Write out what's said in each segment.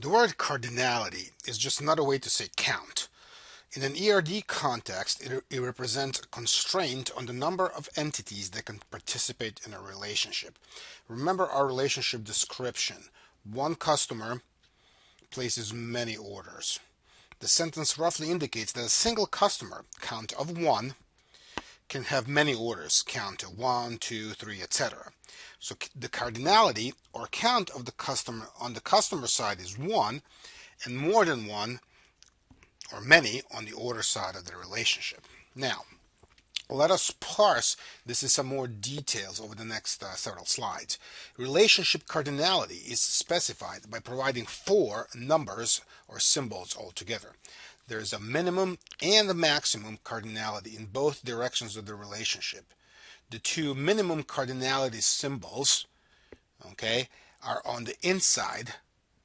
The word cardinality is just another way to say count. In an ERD context, it represents a constraint on the number of entities that can participate in a relationship. Remember our relationship description. One customer places many orders. The sentence roughly indicates that a single customer, count of one, can have many orders, count of 1, 2, 3, etc. So the cardinality or count of the customer on the customer side is 1, and more than 1 or many on the order side of the relationship. Now, let us parse this in some more details over the next several slides. Relationship cardinality is specified by providing 4 numbers or symbols altogether. There is a minimum and a maximum cardinality in both directions of the relationship. The 2 minimum cardinality symbols, okay, are on the inside,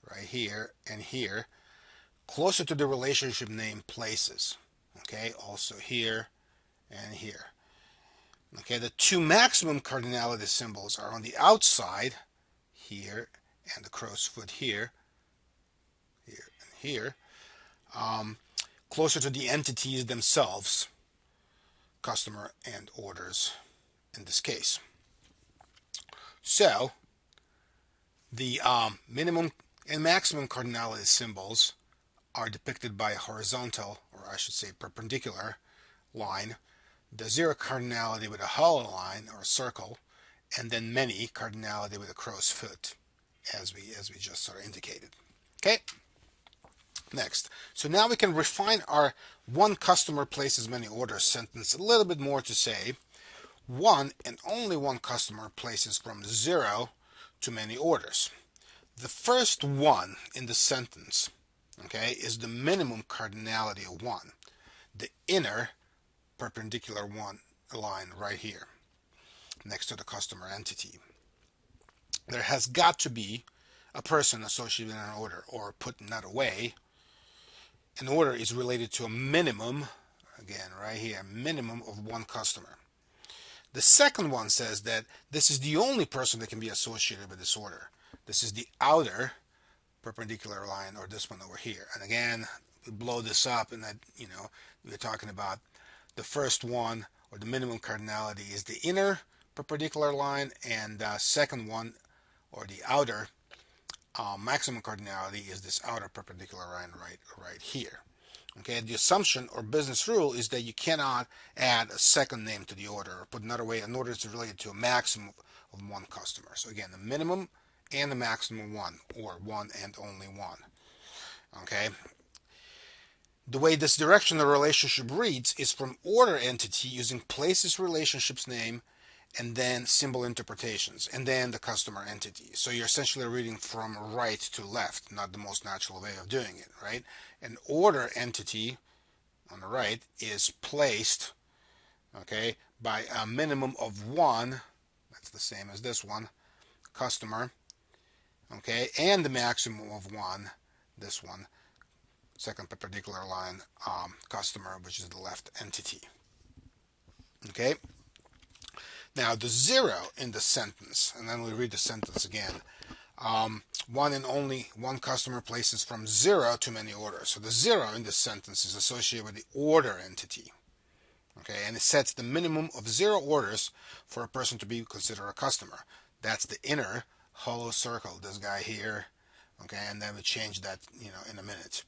right here and here, closer to the relationship name places. Okay, also here and here. Okay, the 2 maximum cardinality symbols are on the outside, here, and the crow's foot here, here, and here, closer to the entities themselves, customer and orders in this case. So, the minimum and maximum cardinality symbols are depicted by a horizontal, or I should say perpendicular, line, the 0 cardinality with a hollow line or a circle, and then many cardinality with a crow's foot, as we just sort of indicated. Okay. Next, so now we can refine our one customer places many orders sentence a little bit more to say one and only one customer places from 0 to many orders. The first one in the sentence, okay, is the minimum cardinality of 1, the inner perpendicular one line right here next to the customer entity. There has got to be a person associated with an order, or put another way, an order is related to a minimum, again right here, minimum of 1 customer. The second one says that this is the only person that can be associated with this order. This is the outer perpendicular line, or this one over here. And again, we blow this up, and that, we're talking about the first one, or the minimum cardinality, is the inner perpendicular line, and the second one, or the outer maximum cardinality, is this outer perpendicular line right here. Okay, the assumption or business rule is that you cannot add a second name to the order, or put another way, an order is related to a maximum of 1 customer. So again, the minimum and the maximum 1, or 1 and only 1. Okay, the way this direction of the relationship reads is from order entity using places relationships name, and then symbol interpretations, and then the customer entity. So you're essentially reading from right to left, not the most natural way of doing it, right? An order entity on the right is placed, okay, by a minimum of 1, that's the same as this one, customer, okay, and the maximum of 1, this one, second perpendicular line, customer, which is the left entity. Okay. Now the 0 in the sentence, and then we read the sentence again. One and only 1 customer places from 0 to many orders. So the 0 in this sentence is associated with the order entity. Okay, and it sets the minimum of 0 orders for a person to be considered a customer. That's the inner hollow circle, this guy here. Okay, and then we change that, in a minute.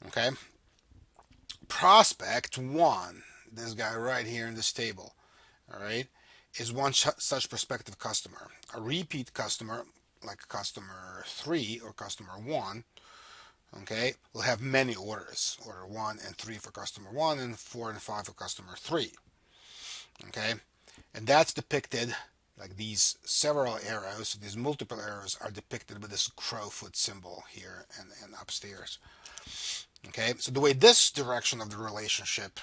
Okay, prospect 1, this guy right here in this table, all right, is one such prospective customer. A repeat customer, like customer 3 or customer 1, okay, will have many orders, order 1 and 3 for customer 1, and 4 and 5 for customer 3. Okay, and that's depicted like these several arrows. These multiple arrows are depicted with this crowfoot symbol here and upstairs. Okay, so the way this direction of the relationship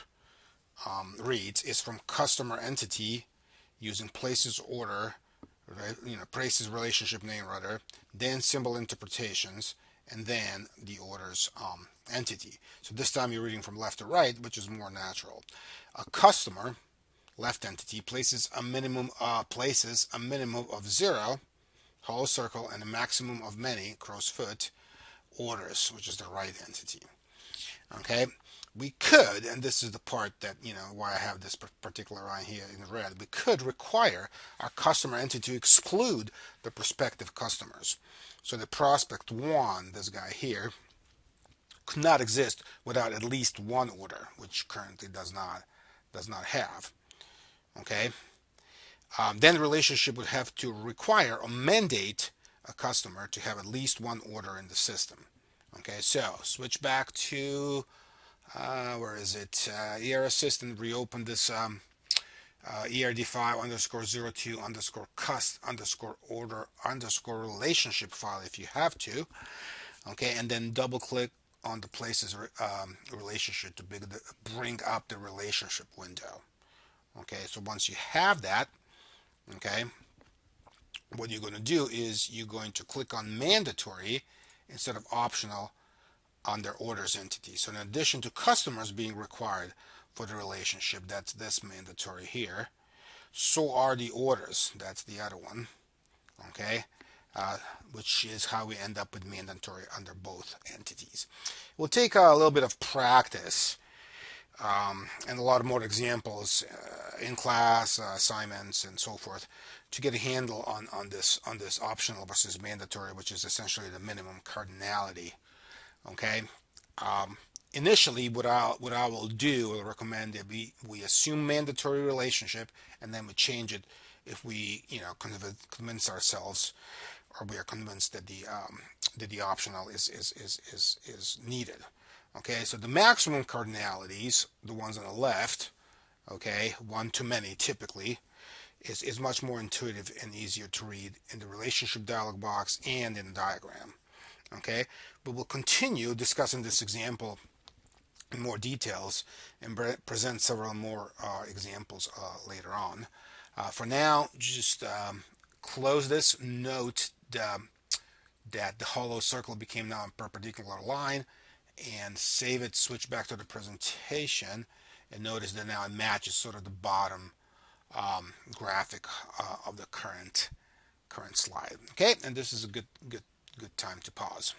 reads is from customer entity using places order, places relationship name rather, then symbol interpretations, and then the order's entity. So this time you're reading from left to right, which is more natural. A customer, left entity, places a minimum of 0, hollow circle, and a maximum of many, crow's foot, orders, which is the right entity. Okay, we could, and this is the part that, why I have this particular line here in red, we could require our customer entity to exclude the prospective customers. So the prospect one, this guy here, could not exist without at least one order, which currently does not have. Okay, then the relationship would have to require or mandate a customer to have at least one order in the system. Okay, so switch back to where is it? ER Assistant, reopen this ERD file _02 underscore cust underscore order underscore relationship file if you have to. Okay, and then double click on the places relationship to bring up the relationship window. Okay, so once you have that, okay, what you're going to do is you're going to click on mandatory instead of optional on their orders entity. So in addition to customers being required for the relationship, that's this mandatory here, so are the orders, that's the other one. Okay, which is how we end up with mandatory under both entities. It will take a little bit of practice and a lot more examples in class, assignments, and so forth to get a handle on this optional versus mandatory, which is essentially the minimum cardinality. Okay. Initially, what I will do, I'll recommend that we assume mandatory relationship, and then we change it if we convince ourselves, or we are convinced that the optional is needed. Okay, so the maximum cardinalities, the ones on the left, okay, one to many typically, is much more intuitive and easier to read in the relationship dialog box and in the diagram. Okay, but we'll continue discussing this example in more details and present several more examples later on. For now, just close this. Note that the hollow circle became now a perpendicular line, and save it, switch back to the presentation, and notice that now it matches sort of the bottom graphic of the current slide. Okay, and this is a good time to pause.